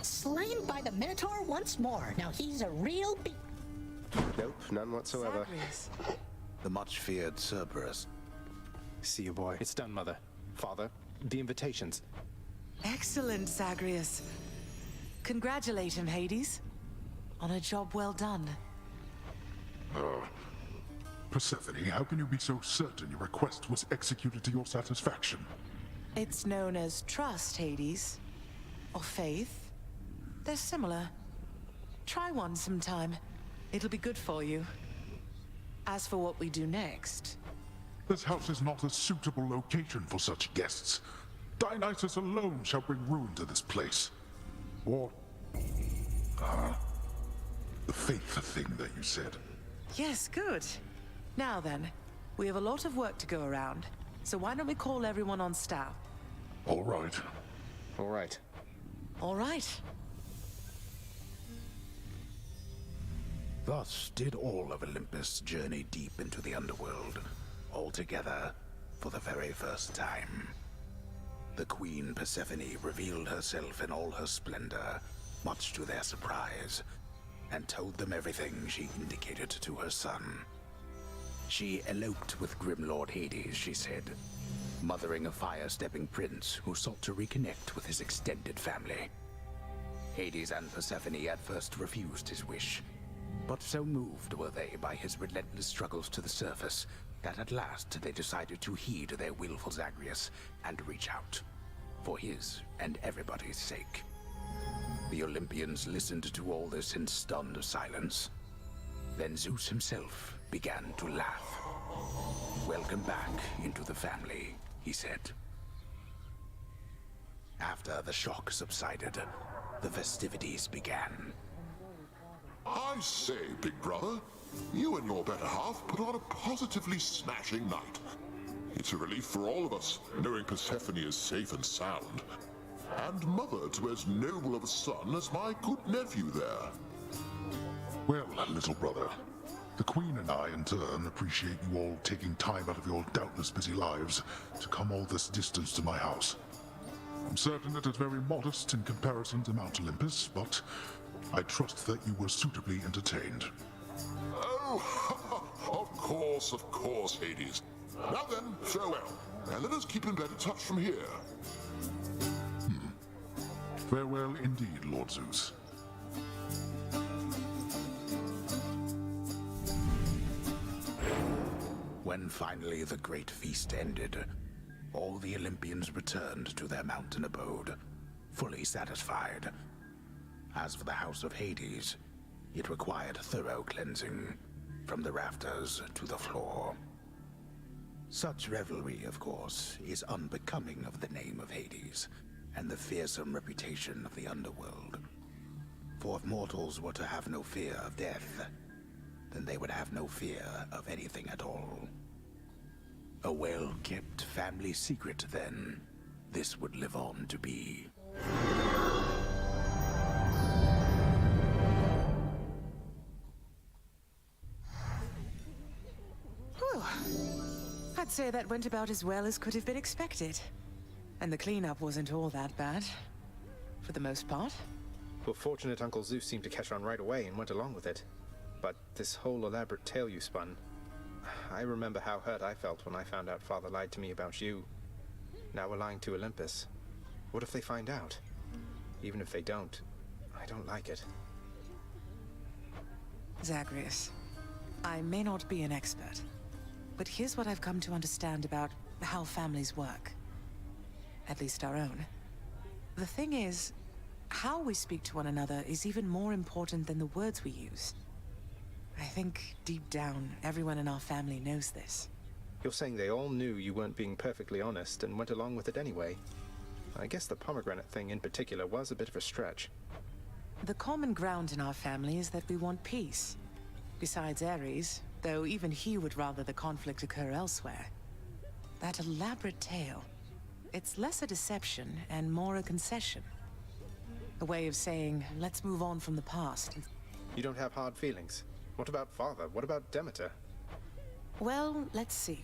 Slain by the Minotaur once more. Now he's a real Nope, none whatsoever. Zagreus. The much-feared Cerberus. See you, boy. It's done, Mother. Father, the invitations. Excellent, Zagreus. Congratulate him, Hades. On a job well done. Persephone, how can you be so certain your request was executed to your satisfaction? It's known as trust, Hades. Or faith. They're similar. Try one sometime. It'll be good for you. As for what we do next... This house is not a suitable location for such guests. Dionysus alone shall bring ruin to this place. Or... the faith thing that you said. Yes, good. Now then, we have a lot of work to go around. So why don't we call everyone on staff? All right. All right. All right. Thus did all of Olympus journey deep into the underworld, all together for the very first time. The Queen Persephone revealed herself in all her splendor, much to their surprise, and told them everything she indicated to her son. She eloped with Grim Lord Hades, she said, mothering a fire-stepping prince who sought to reconnect with his extended family. Hades and Persephone at first refused his wish, but so moved were they by his relentless struggles to the surface that at last they decided to heed their willful Zagreus and reach out, for his and everybody's sake. The Olympians listened to all this in stunned silence. Then Zeus himself began to laugh. "Welcome back into the family," he said. After the shock subsided, the festivities began. I say, big brother, you and your better half put on a positively smashing night. It's a relief for all of us, knowing Persephone is safe and sound. And mother to as noble of a son as my good nephew there. Well, little brother, the Queen and I, in turn, appreciate you all taking time out of your doubtless busy lives to come all this distance to my house. I'm certain it is very modest in comparison to Mount Olympus, but I trust that you were suitably entertained. Oh, of course, Hades. Now then, farewell, and let us keep in better touch from here. Farewell indeed, Lord Zeus. When finally the great feast ended, all the Olympians returned to their mountain abode, fully satisfied. As for the house of Hades, it required thorough cleansing, from the rafters to the floor. Such revelry, of course, is unbecoming of the name of Hades, and the fearsome reputation of the underworld. For if mortals were to have no fear of death, then they would have no fear of anything at all. A well-kept family secret, then, this would live on to be. Whew. I'd say that went about as well as could have been expected. And the cleanup wasn't all that bad. For the most part. We're fortunate Uncle Zeus seemed to catch on right away and went along with it. But this whole elaborate tale you spun... I remember how hurt I felt when I found out Father lied to me about you. Now we're lying to Olympus. What if they find out? Even if they don't, I don't like it. Zagreus, I may not be an expert, but here's what I've come to understand about how families work. At least our own. The thing is, how we speak to one another is even more important than the words we use. I think, deep down, everyone in our family knows this. You're saying they all knew you weren't being perfectly honest and went along with it anyway. I guess the pomegranate thing in particular was a bit of a stretch. The common ground in our family is that we want peace. Besides Ares, though even he would rather the conflict occur elsewhere. That elaborate tale, it's less a deception and more a concession. A way of saying, let's move on from the past. You don't have hard feelings? What about Father? What about Demeter? Well, let's see.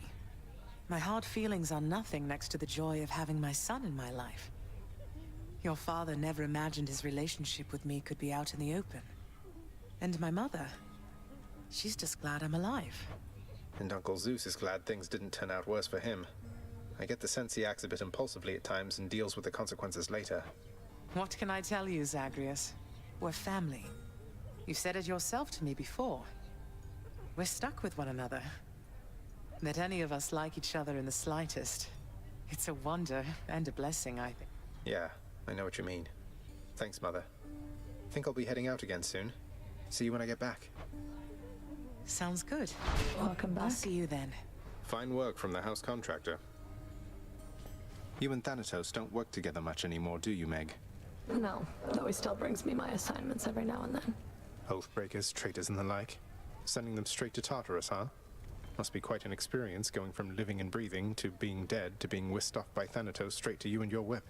My hard feelings are nothing next to the joy of having my son in my life. Your father never imagined his relationship with me could be out in the open. And my mother, she's just glad I'm alive. And Uncle Zeus is glad things didn't turn out worse for him. I get the sense he acts a bit impulsively at times and deals with the consequences later. What can I tell you, Zagreus? We're family. You've said it yourself to me before. We're stuck with one another. That any of us like each other in the slightest. It's a wonder and a blessing, I think. Yeah, I know what you mean. Thanks, Mother. Think I'll be heading out again soon. See you when I get back. Sounds good. Welcome back. I'll see you then. Fine work from the house contractor. You and Thanatos don't work together much anymore, do you, Meg? No, though he still brings me my assignments every now and then. Oathbreakers, traitors, and the like. Sending them straight to Tartarus, huh? Must be quite an experience going from living and breathing to being dead to being whisked off by Thanatos straight to you and your whip.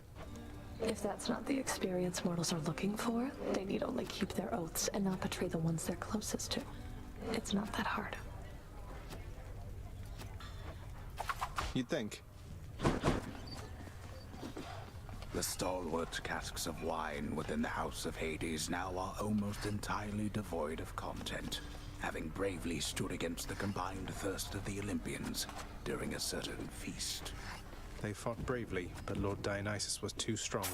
If that's not the experience mortals are looking for, they need only keep their oaths and not betray the ones they're closest to. It's not that hard. You'd think. The stalwart casks of wine within the House of Hades now are almost entirely devoid of content, having bravely stood against the combined thirst of the Olympians during a certain feast. They fought bravely, but Lord Dionysus was too strong.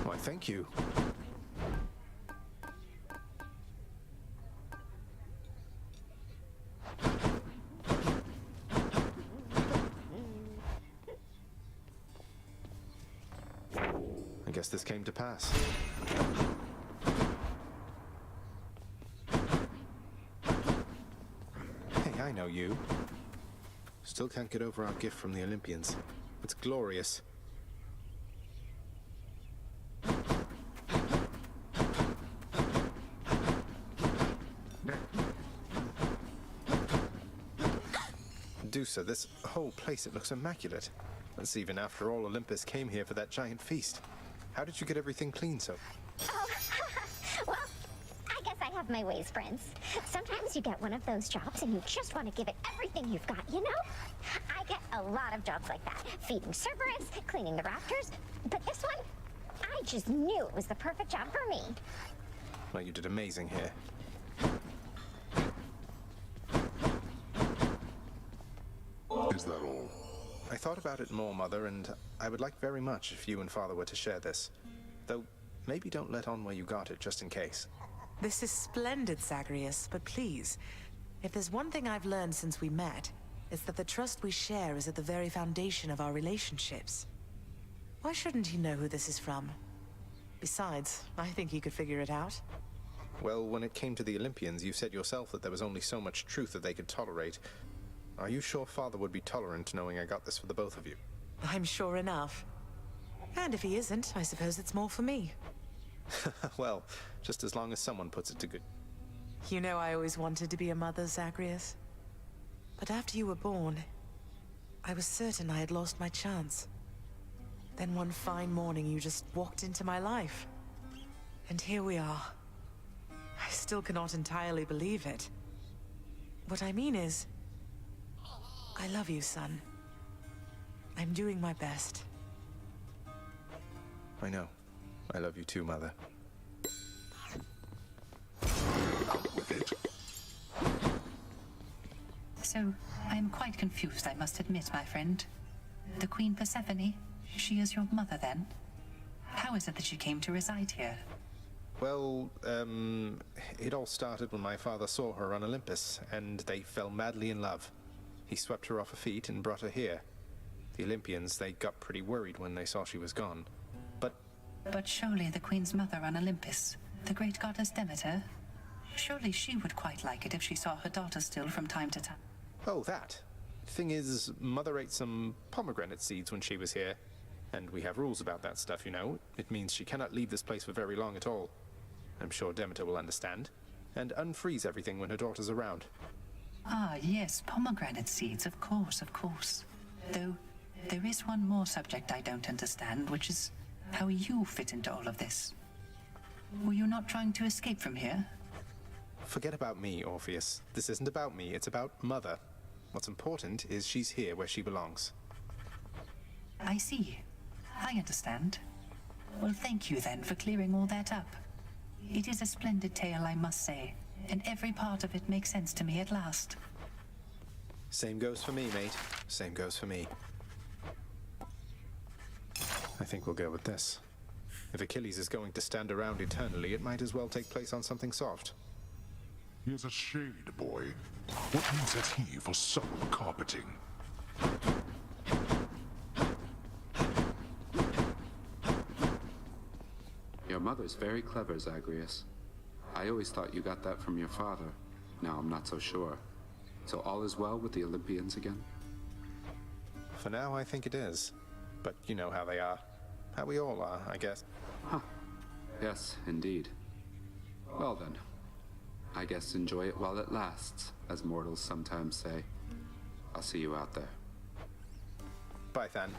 Why, thank you. I guess this came to pass. Hey, I know you. Still can't get over our gift from the Olympians. It's glorious. Dusa, this whole place, it looks immaculate. That's even after all Olympus came here for that giant feast. How did you get everything clean so? Oh, well, I guess I have my ways, friends. Sometimes you get one of those jobs and you just want to give it everything you've got, you know? I get a lot of jobs like that. Feeding Cerberus, cleaning the rafters. But this one, I just knew it was the perfect job for me. Well, you did amazing here. Is that all? I thought about it more, Mother, and I would like very much if you and Father were to share this. Though, maybe don't let on where you got it, just in case. This is splendid, Zagreus, but please, if there's one thing I've learned since we met, it's that the trust we share is at the very foundation of our relationships. Why shouldn't he know who this is from? Besides, I think he could figure it out. Well, when it came to the Olympians, you said yourself that there was only so much truth that they could tolerate. Are you sure Father would be tolerant knowing I got this for the both of you? I'm sure enough. And if he isn't, I suppose it's more for me. Well, just as long as someone puts it to good. You know I always wanted to be a mother, Zagreus. But after you were born, I was certain I had lost my chance. Then one fine morning you just walked into my life. And here we are. I still cannot entirely believe it. What I mean is, I love you, son. I'm doing my best. I know. I love you too, Mother. Out with it. So, I'm quite confused, I must admit, my friend. The Queen Persephone, she is your mother, then? How is it that she came to reside here? Well, it all started when my father saw her on Olympus, and they fell madly in love. He swept her off her feet and brought her here. The Olympians, they got pretty worried when they saw she was gone. But surely the Queen's mother on Olympus, the great goddess Demeter, surely she would quite like it if she saw her daughter still from time to time. Oh, that. Thing is, Mother ate some pomegranate seeds when she was here. And we have rules about that stuff, you know. It means she cannot leave this place for very long at all. I'm sure Demeter will understand. And unfreeze everything when her daughter's around. Ah, yes, pomegranate seeds, of course, of course. Though, there is one more subject I don't understand, which is how you fit into all of this. Were you not trying to escape from here? Forget about me, Orpheus. This isn't about me, it's about Mother. What's important is she's here where she belongs. I see. I understand. Well, thank you then for clearing all that up. It is a splendid tale, I must say, and every part of it makes sense to me at last. Same goes for me, mate. Same goes for me. I think we'll go with this. If Achilles is going to stand around eternally, it might as well take place on something soft. He is a shade, boy. What use has he for supple carpeting? Your mother's very clever, Zagreus. I always thought you got that from your father. Now I'm not so sure. So all is well with the Olympians again? For now, I think it is. But you know how they are. How we all are, I guess. Huh. Yes, indeed. Well then, I guess enjoy it while it lasts, as mortals sometimes say. I'll see you out there. Bye, Than.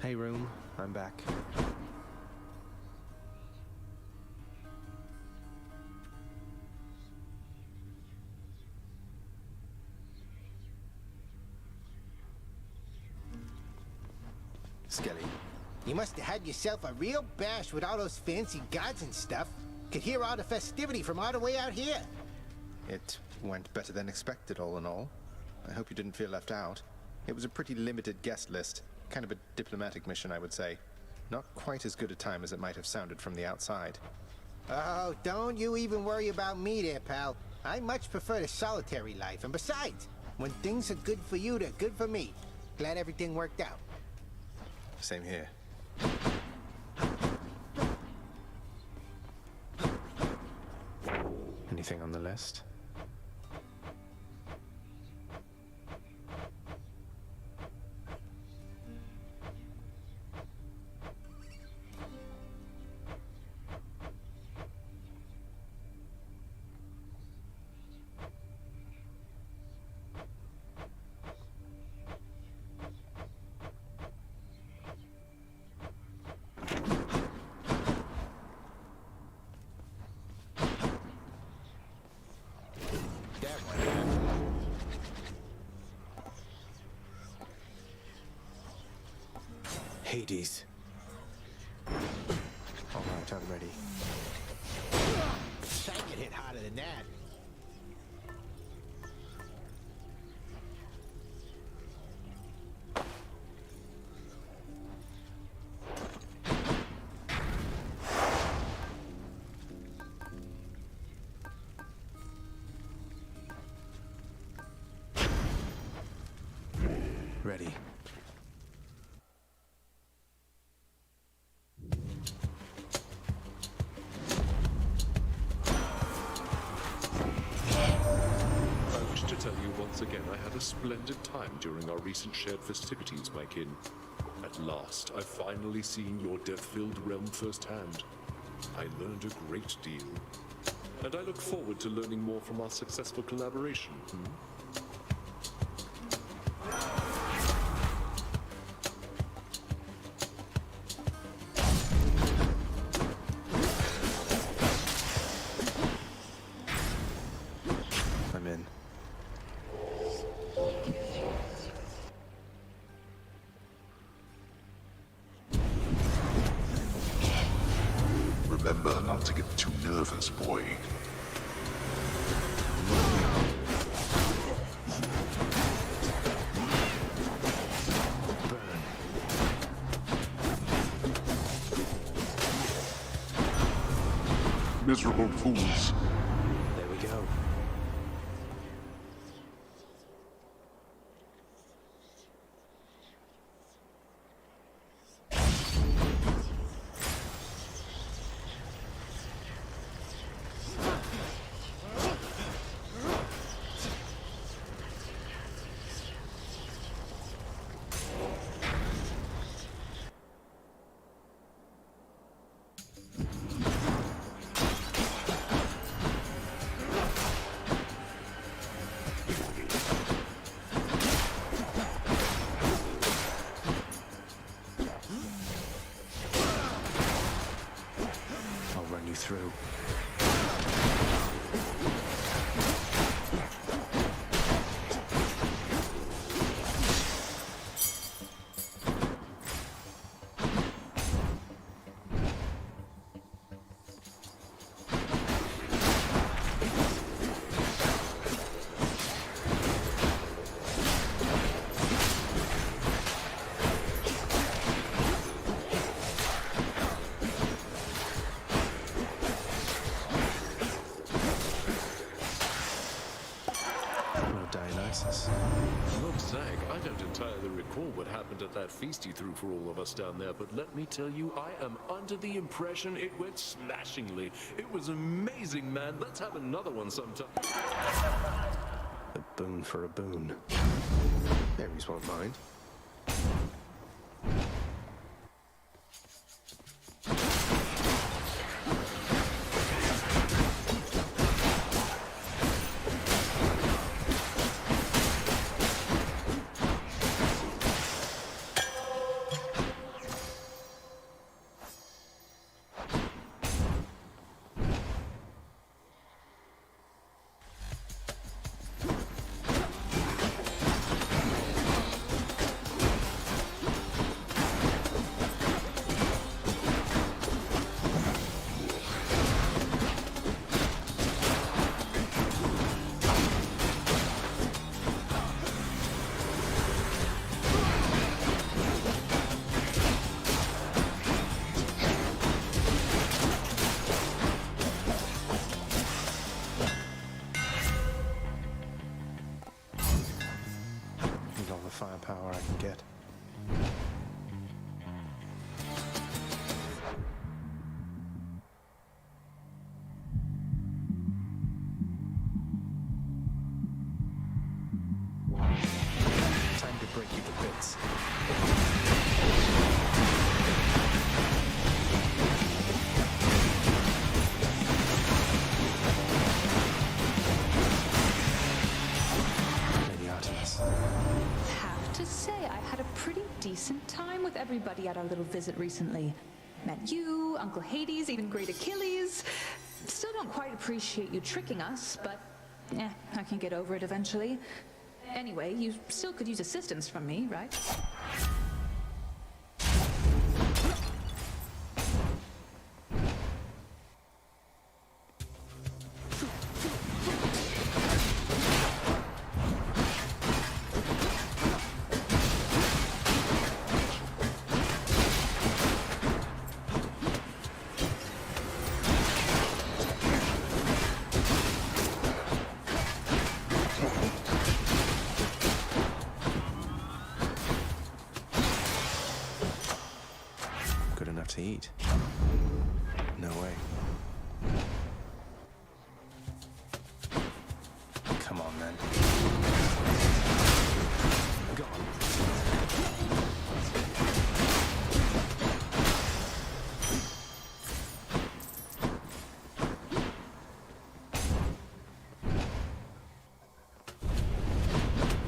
Hey, room. I'm back. Skelly, you must have had yourself a real bash with all those fancy gods and stuff. Could hear all the festivity from all the way out here. It went better than expected, all in all. I hope you didn't feel left out. It was a pretty limited guest list. Kind of a diplomatic mission, I would say. Not quite as good a time as it might have sounded from the outside. Oh, don't you even worry about me there, pal. I much prefer the solitary life. And besides, when things are good for you, they're good for me. Glad everything worked out. Same here. Anything on the list? Hades. All right, I'm ready. I get hit harder than that. Ready. Once again, I had a splendid time during our recent shared festivities, my kin. At last, I've finally seen your death-filled realm firsthand. I learned a great deal. And I look forward to learning more from our successful collaboration. I'm in. Remember not to get too nervous, boy. Burn. Miserable fools. There we go. through. Lord's sake, I don't entirely recall what happened at that feast you threw for all of us down there, but let me tell you, I am under the impression it went smashingly. It was amazing, man. Let's have another one sometime. A boon for a boon. Berries won't mind. Firepower I can get. Time to break you to bits. Lady Artemis. To say I had a pretty decent time with everybody at our little visit recently. Met you, Uncle Hades, even Great Achilles. Still don't quite appreciate you tricking us, but I can get over it eventually. Anyway, you still could use assistance from me, right? To eat. No way. Come on, then. Go on.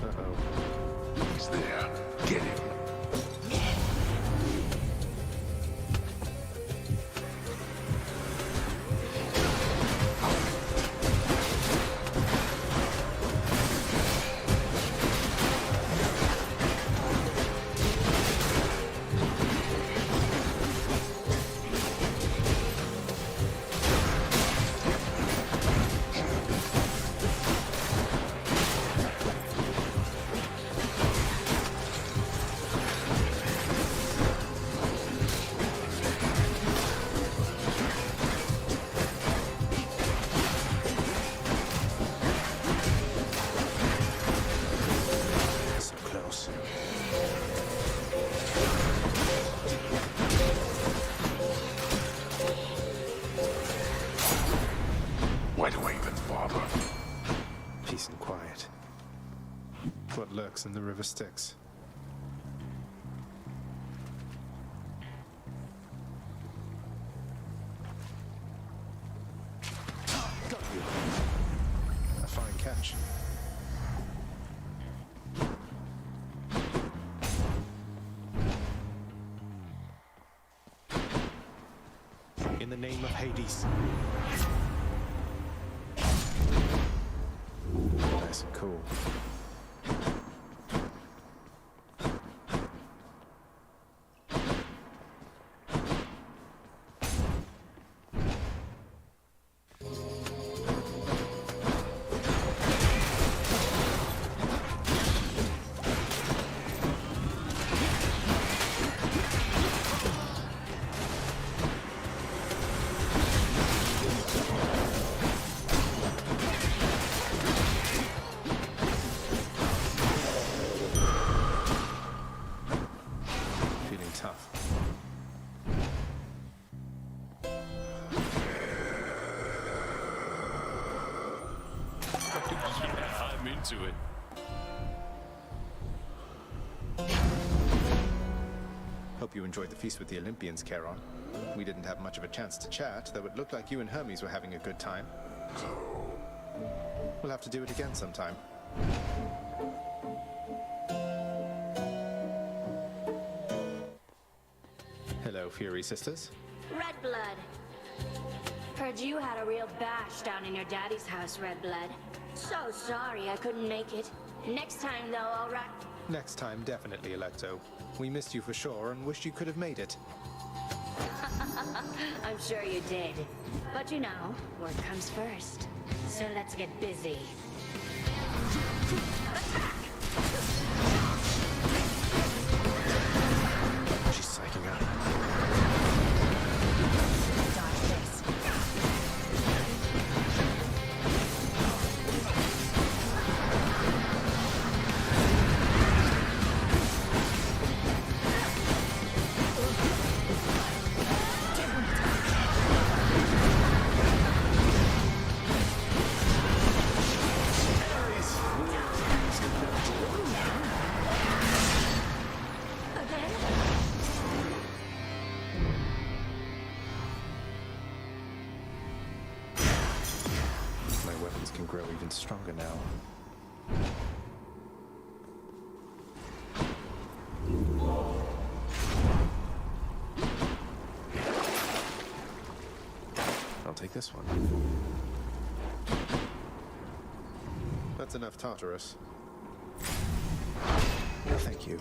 Uh-oh. He's there. Get him. Why do I even bother? Peace and quiet. What lurks in the river Styx? Got you. A fine catch. in the name of Hades. Nice and cool. To it. Hope you enjoyed the feast with the Olympians, Charon. We didn't have much of a chance to chat, though it looked like you and Hermes were having a good time. We'll have to do it again sometime. Hello, Fury Sisters. Red Blood. Heard you had a real bash down in your daddy's house, Red Blood. So sorry I couldn't make it. Next time, though, all right. Next time, definitely, Electo. We missed you for sure and wished you could have made it. I'm sure you did. But you know, work comes first. So let's get busy. She's psyching out. Can grow even stronger now. I'll take this one. That's enough Tartarus. No, thank you.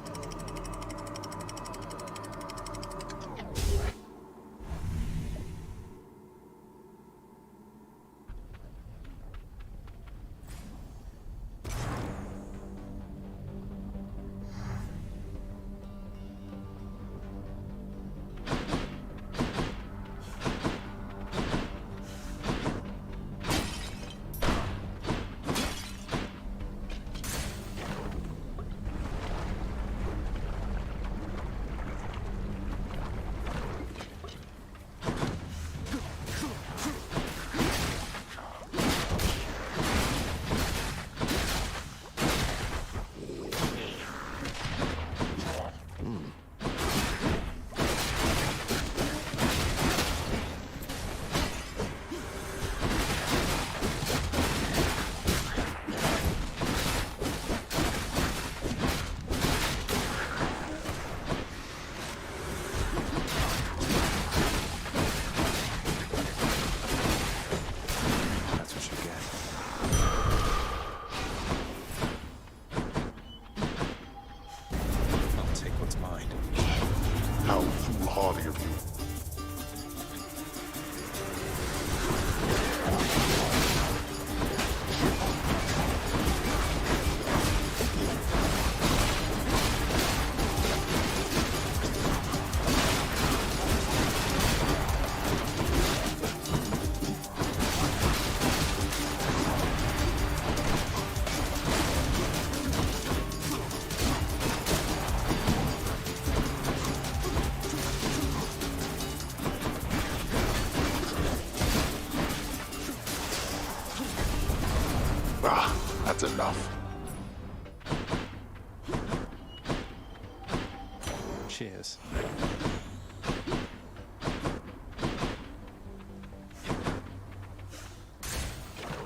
How foolhardy of you. That's enough. Cheers.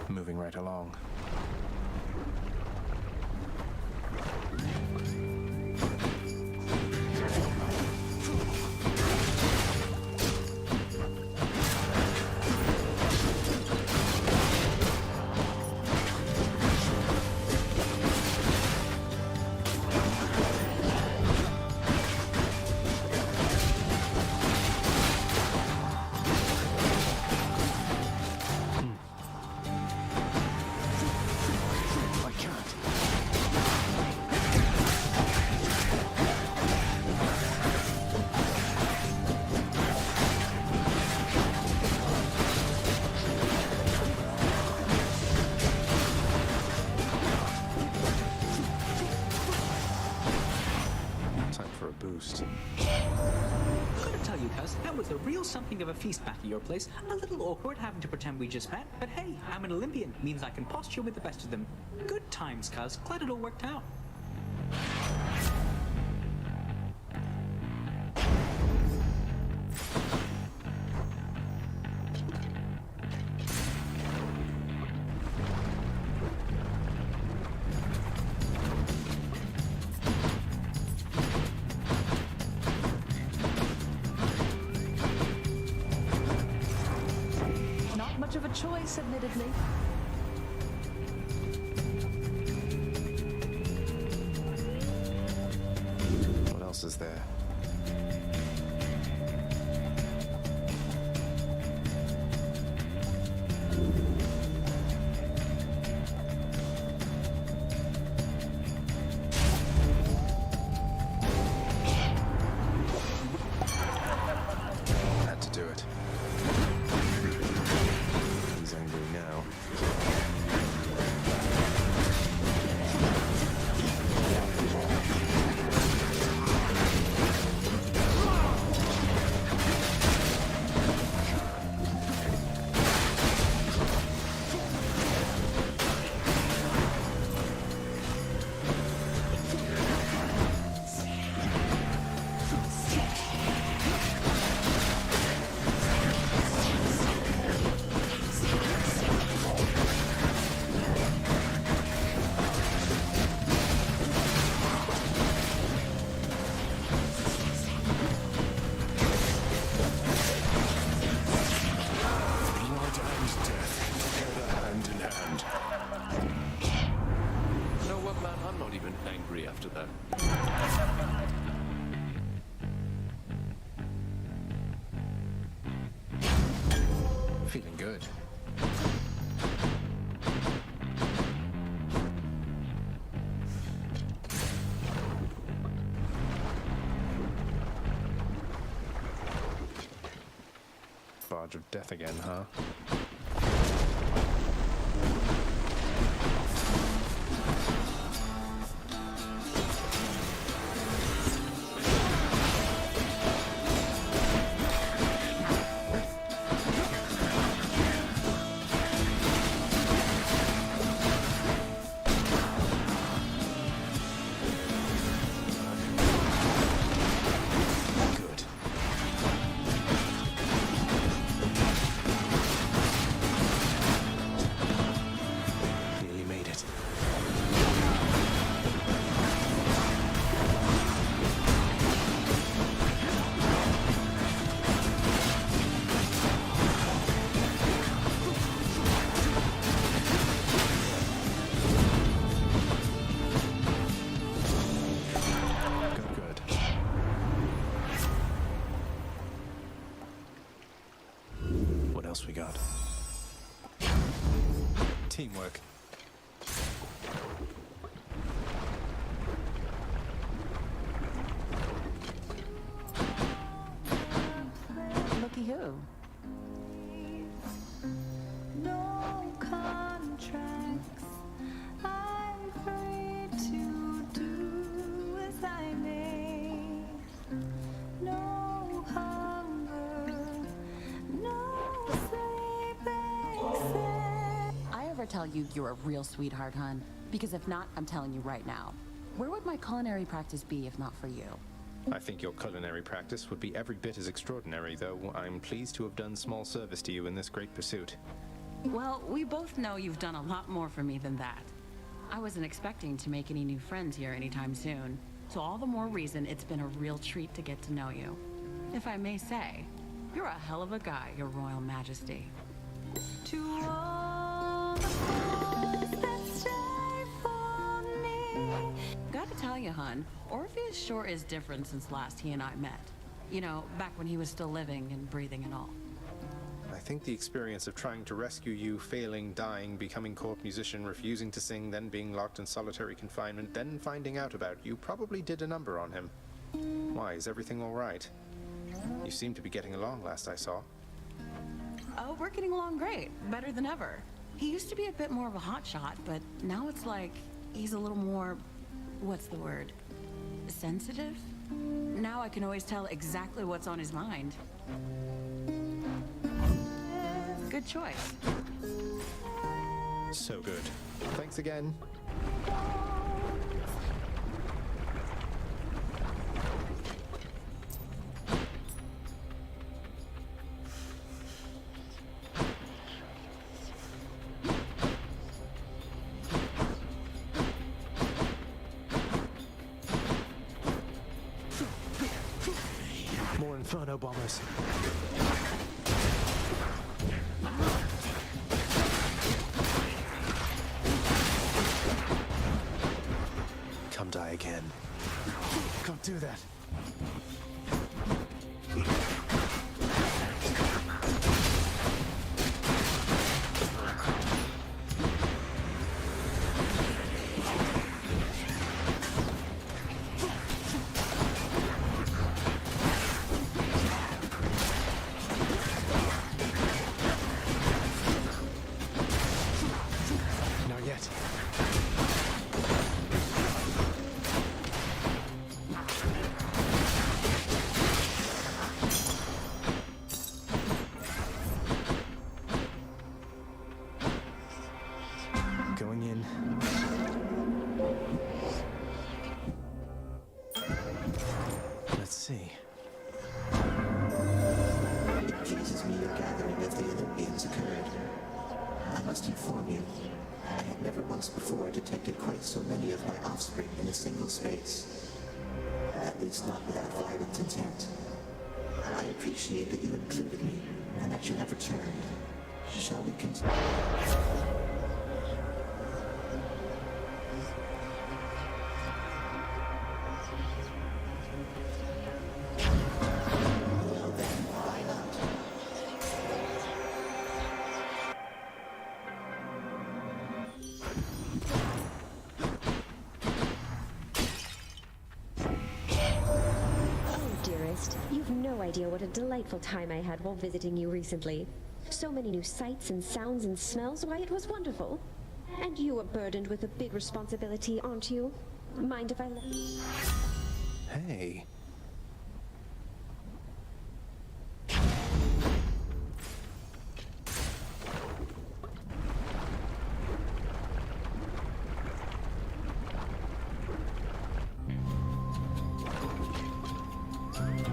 Moving right along. That was a real something of a feast back at your place. A little awkward having to pretend we just met, but hey, I'm an Olympian. Means I can posture with the best of them. Good times, cuz. Glad it all worked out. Not much of a choice, admittedly. What else is there? Had to do it. He's angry now. Blood and death, together hand in hand. You know what, man? I'm not even angry after that. Feeling good. Barge of death again, huh? Good. Nearly made it. Good, good. What else we got? Teamwork. Looky who. No contracts. I'm free to do as I may. No hunger, no sleeping. I ever tell you you're a real sweetheart, hun? Because if not, I'm telling you right now. Where would my culinary practice be if not for you? I think your culinary practice would be every bit as extraordinary, though I'm pleased to have done small service to you in this great pursuit. Well, we both know you've done a lot more for me than that. I wasn't expecting to make any new friends here anytime soon, so all the more reason it's been a real treat to get to know you. If I may say, you're a hell of a guy, Your Royal Majesty. To all the fools that stay for me. Gotta tell you, hun, Orpheus sure is different since last he and I met. You know, back when he was still living and breathing and all. I think the experience of trying to rescue you, failing, dying, becoming court musician, refusing to sing, then being locked in solitary confinement, then finding out about you probably did a number on him. Why, is everything all right? You seem to be getting along last I saw. Oh, we're getting along great. Better than ever. He used to be a bit more of a hotshot, but now it's like he's a little more, what's the word? Sensitive? Now I can always tell exactly what's on his mind. Good choice. So good. Thanks again. More Inferno bombers. Come die again. Can't do that. Not yet. Going in. Let's see. It pleases me your gathering of the Olympians occurred. I must inform you, I have never once before detected quite so many of my offspring in a single space. At least not without violent intent. I appreciate that you included me, and that you have returned. Shall we continue? Well then, why not? Oh, dearest, you've no idea what a delightful time I had while visiting you recently. So many new sights and sounds and smells, why, it was wonderful. And you are burdened with a big responsibility, aren't you? Mind if I let... Hey.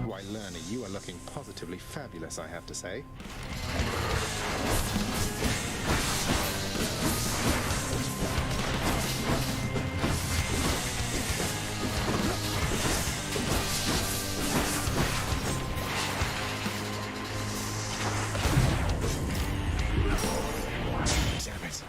Why, Lerner, you are looking positively fabulous, I have to say. Damn it.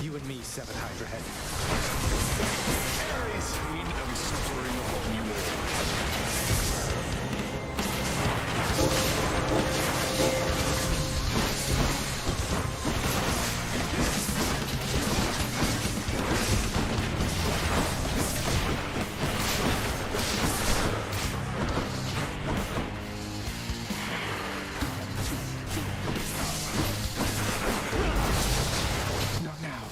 You and me, Seven Hydra Head. Pain and suffering upon you all. Not now.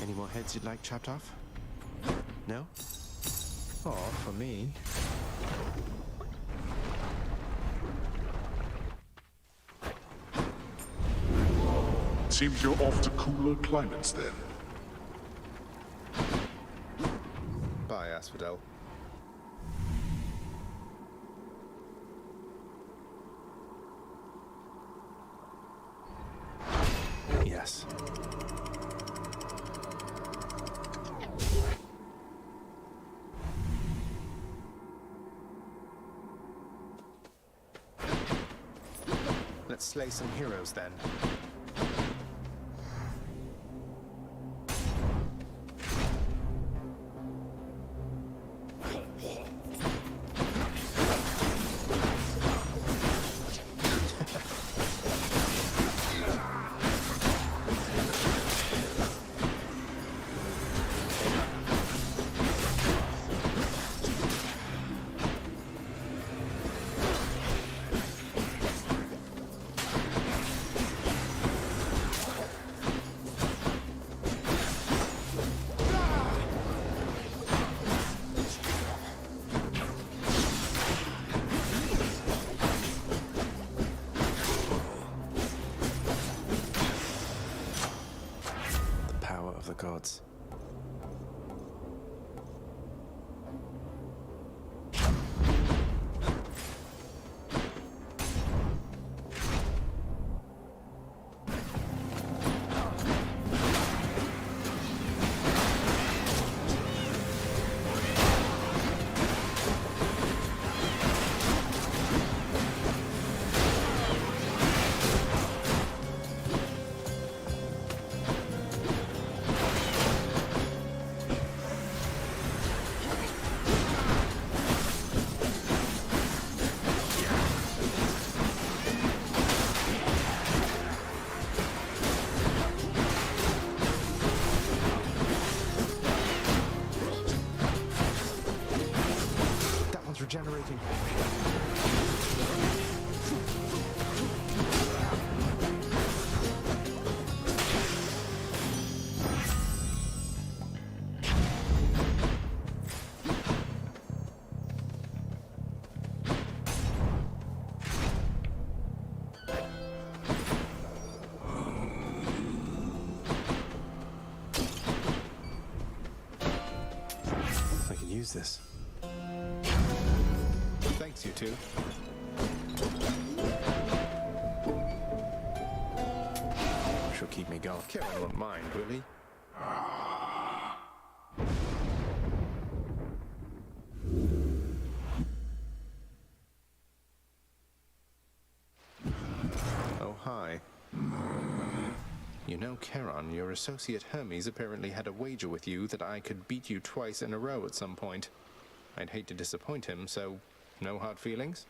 Any more heads you'd like chopped off? No? Oh, for me. Seems you're off to cooler climates then. Bye, Asphodel. Yes. Let's slay some heroes then. The gods. Regenerating. I can use this. Thanks, you two. She'll keep me going. Karen won't mind, will he? Oh, hi. You know, Charon, your associate Hermes apparently had a wager with you that I could beat you twice in a row at some point. I'd hate to disappoint him, so no hard feelings?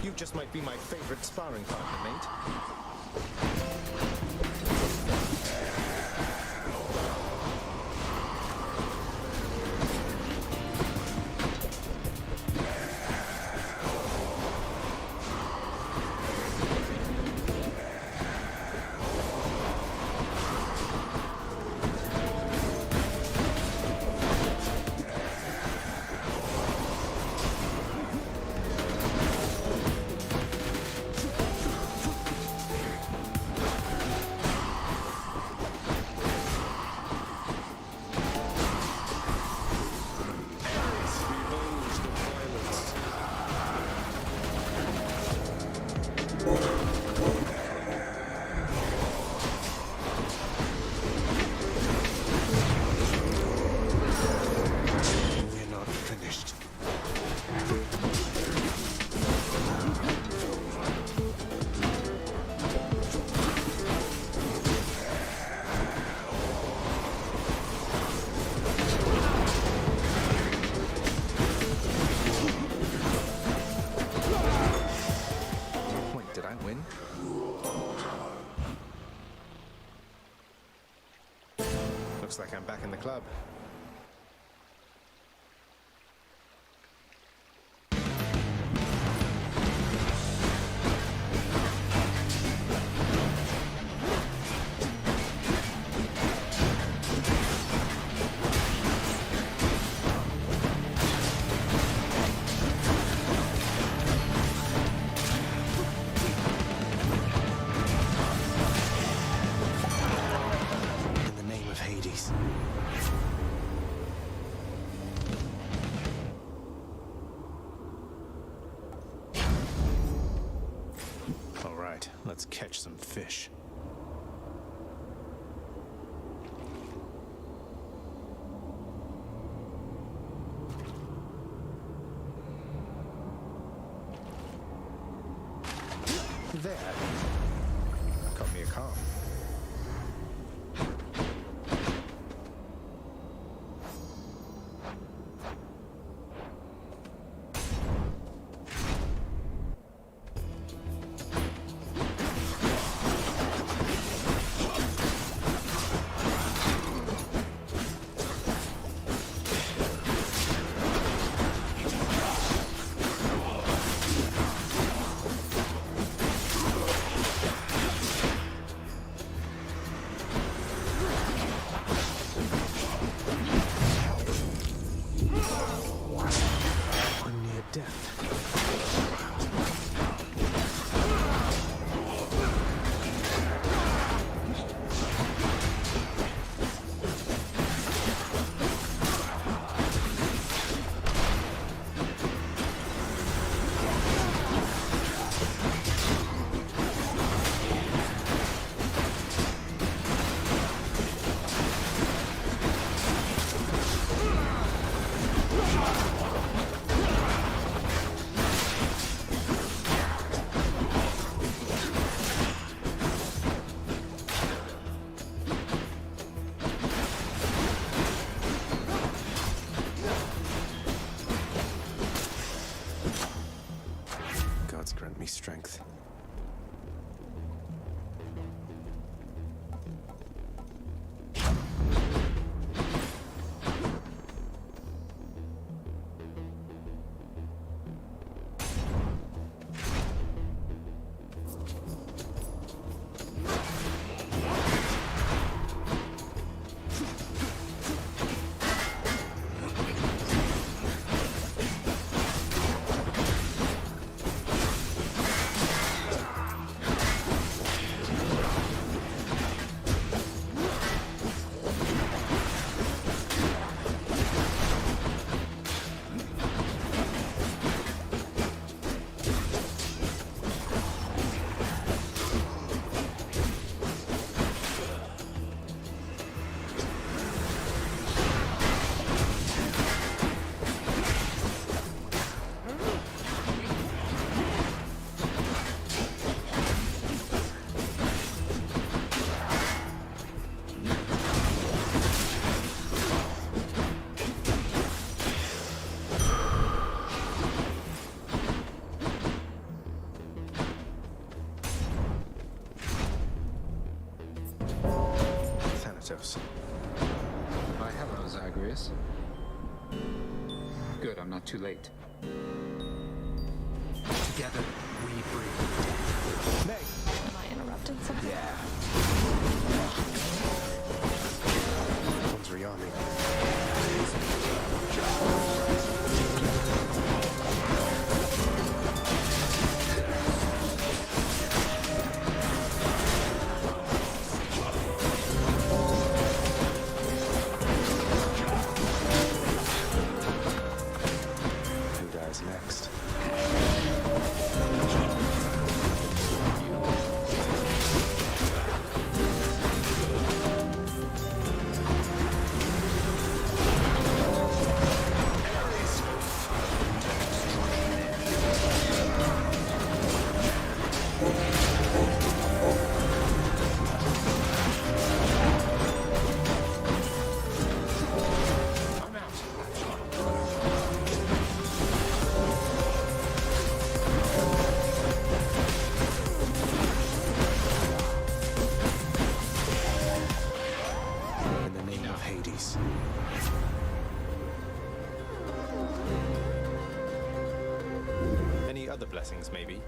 You just might be my favorite sparring partner, mate. Looks like I'm back in the club. In the name of Hades. All right, let's catch some fish. There. Got me a calm. Grant me strength. Why, hello, Zagreus. Good, I'm not too late. Together, we bring death. Am I interrupting something? Yeah. One's rearming. Next. Any other blessings, maybe?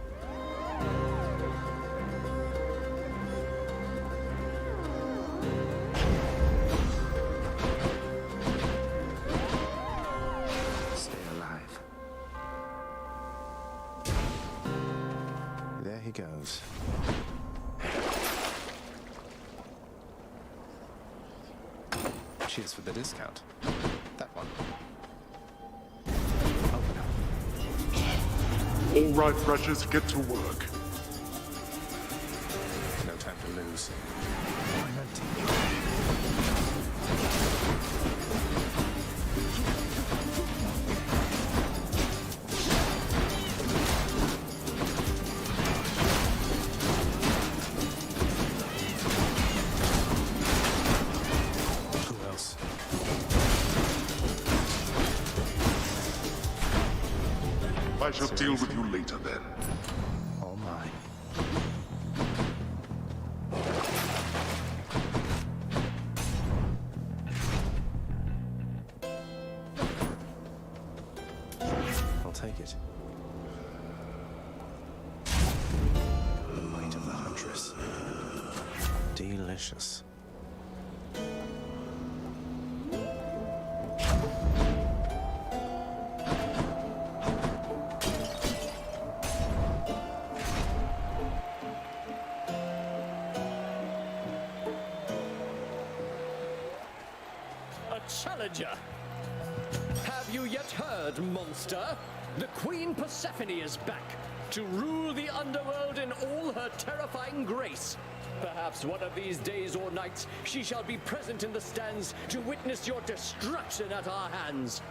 Stay alive. There he goes. Cheers for the discount. That one. All right, Threshers, get to work. No time to lose. I shall deal with you later then. All mine. I'll take it. The might of the Huntress. Delicious. Challenger. Have you yet heard, monster? The Queen Persephone is back to rule the underworld in all her terrifying grace. Perhaps one of these days or nights she shall be present in the stands to witness your destruction at our hands.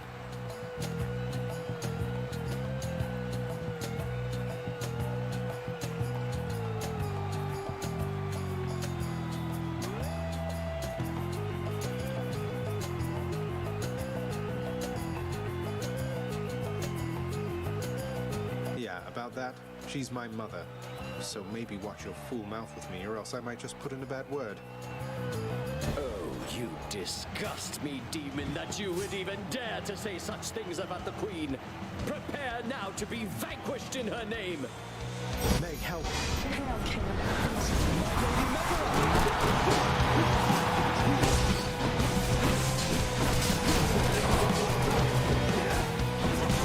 About that, she's my mother. So maybe watch your fool mouth with me, or else I might just put in a bad word. Oh, you disgust me, demon, that you would even dare to say such things about the Queen. Prepare now to be vanquished in her name. Meg, help.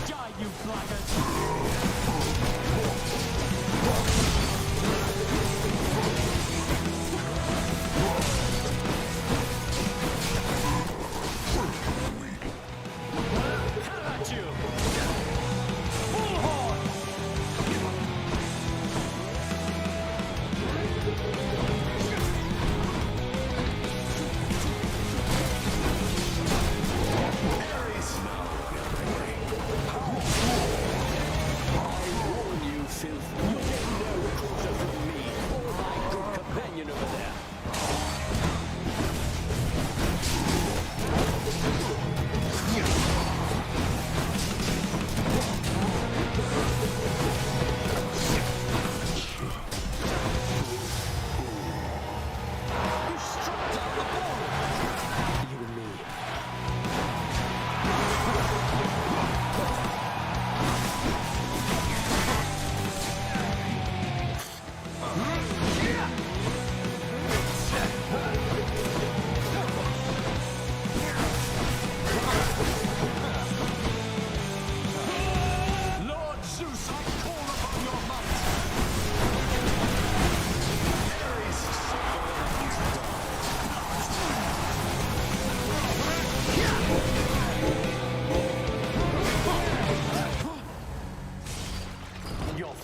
Die, you blackguard!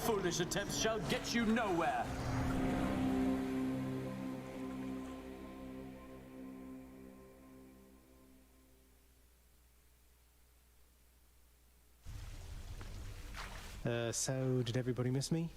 Foolish attempts shall get you nowhere. So did everybody miss me?